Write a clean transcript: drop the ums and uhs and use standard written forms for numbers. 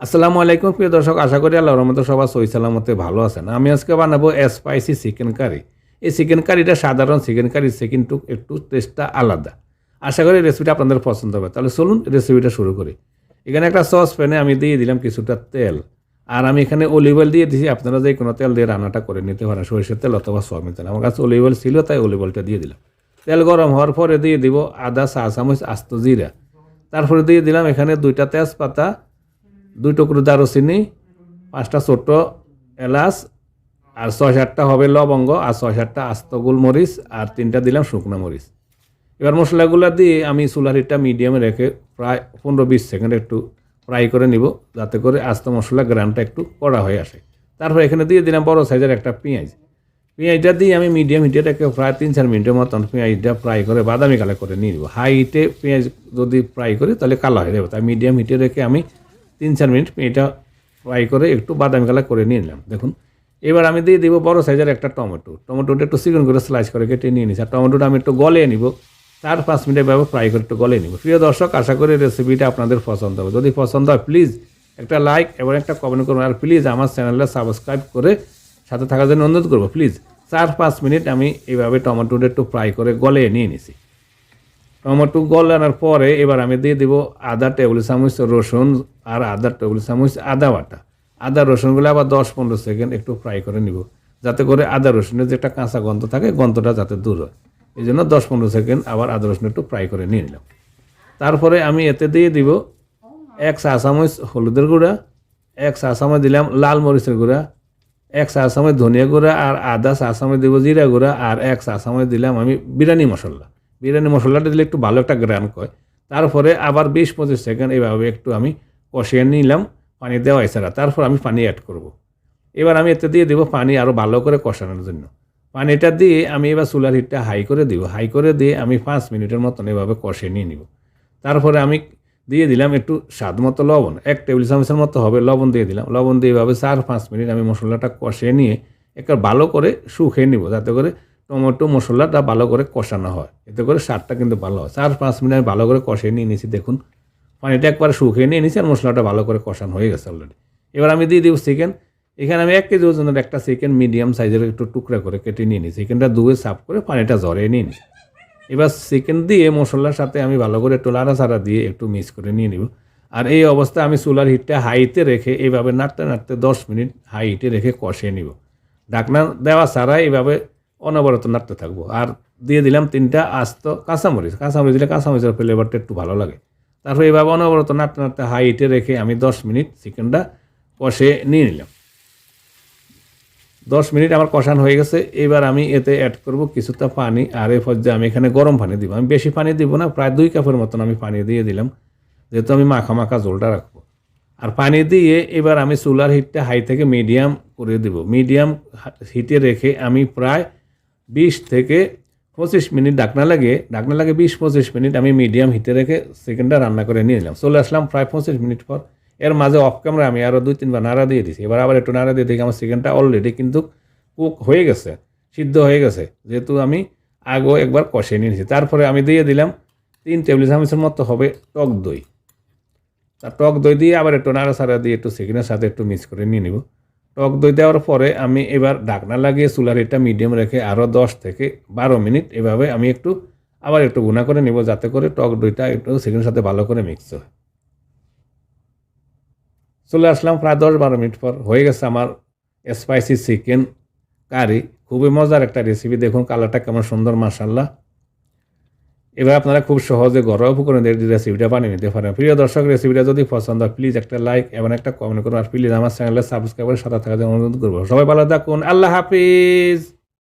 আসসালামু আলাইকুম প্রিয় দর্শক, আশা করি আল্লাহর রহমতে সবাই সহি সালামতে ভালো আছেন। আমি আজকে বানাবো স্পাইসি চিকেন কারি। এই চিকেন কারিটা সাধারণ চিকেন কারি কিন্তু একটু টেস্টটা আলাদা। আশা করি রেসিপিটা আপনাদের পছন্দ হবে। তাহলে চলুন রেসিপিটা শুরু করি। এখানে একটা সস প্যানে আমি দিয়ে দিলাম কিছুটা তেল, আর আমি এখানে অলিভ অয়েল দিয়ে দিয়েছি। আপনারা যে কোনো তেল দিয়ে রান্নাটা করে নিতে পারেন, সরিষার তেল অথবা সয়াবিন তেল। আমার কাছে অলিভ অয়েল ছিল, তাই অলিভ অয়েলটা দিয়ে দিলাম। তেল গরম হওয়ার পরে দিয়ে দিব আদা চা চামচ আস্ত জিরা, তারপরে দিয়ে দিলাম এখানে 2টা তেজপাতা, 2 টুকরো দারুচিনি, 5টা ছোট এলাচ, আর 6-7টা হবে লবঙ্গ, আর 6-7টা আস্ত গোলমরিচ, আর 3টা দিলাম শুকনো মরিচ। এবার মশলাগুলো দিয়ে আমি চুলার হিটটা মিডিয়ামে রেখে প্রায় 15-20 সেকেন্ড একটু ফ্রাই করে নিব, যাতে করে আস্ত মশলা গ্রানটা একটু কড়া হয়ে আসে। তারপর এখানে দিয়ে দিলাম বড় সাইজের একটা পেঁয়াজ। পেঁয়াজটা দিয়ে আমি মিডিয়াম হিটে রেখে প্রায় 3-4 মিনিটের মতন পেঁয়াজটা ফ্রাই করে বাদামি কালার করে নিয়ে নেব। হাই হিটে পেঁয়াজ যদি ফ্রাই করি তাহলে কালো হয়ে যাবে, তাই মিডিয়াম হিটে রেখে আমি 3-4 মিনিট এটা ফ্রাই করে একটু বাদামি কালার করে নিয়ে নিলাম। দেখুন, এবার আমি দিয়ে দিব বড় সাইজের একটা টমেটোটা একটু চিকন করে স্লাইস করে কেটে নিয়ে নিচ্ছি। আর টমেটোটা আমি একটু গলিয়ে নিব, 4-5 মিনিট এভাবে ফ্রাই করে একটু গলিয়ে নিব। প্রিয় দর্শক, আশা করি রেসিপিটা আপনাদের পছন্দ হবে। যদি পছন্দ হয় প্লিজ একটা লাইক এবং একটা কমেন্ট করুন, আর প্লিজ আমার চ্যানেলটা সাবস্ক্রাইব করে সাথে থাকার জন্য অনুরোধ করবো। প্লিজ 4-5 মিনিট আমি এইভাবে টমেটোটা একটু ফ্রাই করে গলিয়ে নিয়ে নিছি। টমেটো গলানোর পরে এবার আমি দিয়ে দিব আধা টেবিল চামচ রসুন আর আধা টেবিল চামচ আদা বাটা। আদা রসুনগুলো আবার 10-15 সেকেন্ড একটু ফ্রাই করে নিব, যাতে করে আদা রসুনের যে একটা কাঁচা গন্ধ থাকে গন্ধটা যাতে দূর হয়। এই জন্য 10-15 সেকেন্ড আবার আদা রসুন একটু ফ্রাই করে নিয়ে নিলাম। তারপরে আমি এতে দিয়ে দিব 1 চা চামচ হলুদের গুঁড়া, 1 চা চামচ দিলাম লাল মরিচের গুঁড়া, 1 চা চামচ ধনিয়া গুঁড়া, আর আধা চা চামচ দিব জিরা গুঁড়া, আর 1 চা চামচ দিলাম আমি বিরিয়ানি মশলা। বিরিয়ানি মশলাটা দিলে একটু ভালো একটা গ্রান হয়। তারপরে আবার 20-25 সেকেন্ড এইভাবে একটু আমি কষিয়ে নিলাম পানি দেওয়া এছাড়া। তারপর আমি পানি অ্যাড করব। এবার আমি এতে দিয়ে দেবো পানি আরও ভালো করে কষানোর জন্য। পানিটা দিয়ে আমি এবার চুলার হিটটা হাই করে দিব। হাই করে দিয়ে আমি 5 মিনিটের মতন এভাবে কষিয়ে নিয়ে নিব। তারপরে আমি দিয়ে দিলাম একটু স্বাদ মতো লবণ, 1 টেবিল চামচের মতো হবে লবণ দিয়ে দিলাম। লবণ দিয়ে এভাবে 4-5 মিনিট আমি মশলাটা কষিয়ে নিয়ে একবার ভালো করে শুকিয়ে নিব, যাতে করে টমেটো মশলাটা ভালো করে কষানো হয়, এতে করে স্বাদটা কিন্তু ভালো হয়। 4-5 মিনিট আমি ভালো করে কষিয়ে নিয়ে নিয়েছি। দেখুন, পানিটা একবার শুকিয়ে নিয়ে নিয়েছি আর মশলাটা ভালো করে কষানো হয়ে গেছে অলরেডি। এবার আমি দিয়ে দিব চিকেন। এখানে আমি 1 কেজি ওজনের একটা চিকেন মিডিয়াম সাইজের একটু টুকরা করে কেটে নিয়ে নিই। চিকেনটা ধুয়ে সাফ করে পানিটা ঝরিয়ে নিয়ে নিই। এবার চিকেন দিয়ে মশলার সাথে আমি ভালো করে একটু লাড়াচাড়া দিয়ে একটু মিক্স করে নিয়ে নিব। আর এই অবস্থায় আমি চুলার হিটটা হাইতে রেখে এইভাবে নাড়তে নাড়তে 10 মিনিট হাই হিটে রেখে কষিয়ে নিব। ঢাকনা দেওয়া ছাড়া এইভাবে অনবরত নাড়তে থাকবো। আর দিয়ে দিলাম 3টা আস্ত কাঁচামরিচ। কাঁচামরিচ দিলে কাঁচামরিচের ফ্লেভারটা একটু ভালো লাগে। তারপর এইভাবে অনবরত নাড়তে নাড়তে হাই হিটে রেখে আমি 10 মিনিট চিকেনটা কষে নিয়ে নিলাম। 10 মিনিট আমার কষানো হয়ে গেছে। এবার আমি এতে অ্যাড করব কিছুটা পানি, আর এই পর্যায়ে আমি এখানে গরম পানি দিব। আমি বেশি পানি দিব না, প্রায় 2 কাপের মতন আমি পানি দিয়ে দিলাম, যেহেতু আমি মাখা মাখা ঝোলটা রাখবো। আর পানি দিয়ে এবার আমি চুলার হিটটা হাই থেকে মিডিয়াম করে দেব। মিডিয়াম হিটে রেখে আমি প্রায় 20-25 মিনিট ঢাকনা লাগে 20-25 মিনিট আমি মিডিয়াম হিটে রেখে চিকেনটা রান্না করে নিয়ে নিলাম। চলে আসলাম প্রায় 25 মিনিট পর। এর মাঝে অফ ক্যামেরা আমি আরও 2-3 বার নাড়া দিয়ে দিয়েছি। এবার আবার একটু নাড়া দিয়ে দেখি আমার চিকেনটা অলরেডি কিন্তু কুক হয়ে গেছে, সিদ্ধ হয়ে গেছে, যেহেতু আমি আগেও একবার কষিয়ে নিয়েছি। তারপরে আমি দিয়ে দিলাম 3 টেবিল চামচের মতো হবে টক দই। তার টক দই দিয়ে আবার একটু নাড়াচাড়া দিয়ে একটু চিকেনের সাথে একটু মিক্স করে নিয়ে নিব। টক দই দেওয়ার পরে আমি এবার ঢাকনা লাগিয়ে চুলার হিটটা মিডিয়াম রেখে আরও 10-12 মিনিট এভাবে আমি আবার একটু গুঁড়া করে নিব, যাতে করে টক দইটা একটু চিকেনের সাথে ভালো করে মিক্স হয়। চলে আসলাম প্রায় 10-12 মিনিট পর। হয়ে গেছে আমার স্পাইসি চিকেন কারি। খুবই মজার একটা রেসিপি। দেখুন কালারটা কেমন সুন্দর, মাশাআল্লাহ। এবার আপনারা খুব সহজে ঘরোয়া উপকরণে রেসিপিটা বানিয়ে নিতে পারেন। প্রিয় দর্শক, রেসিপিটা যদি পছন্দ হয় প্লিজ একটা লাইক এবং একটা কমেন্ট করুন, আর প্লিজ আমার চ্যানেলে সাবস্ক্রাইব করে সাথে থাকার জন্য অনুরোধ করবো। সবাই ভালো থাকুন, আল্লাহ হাফিজ।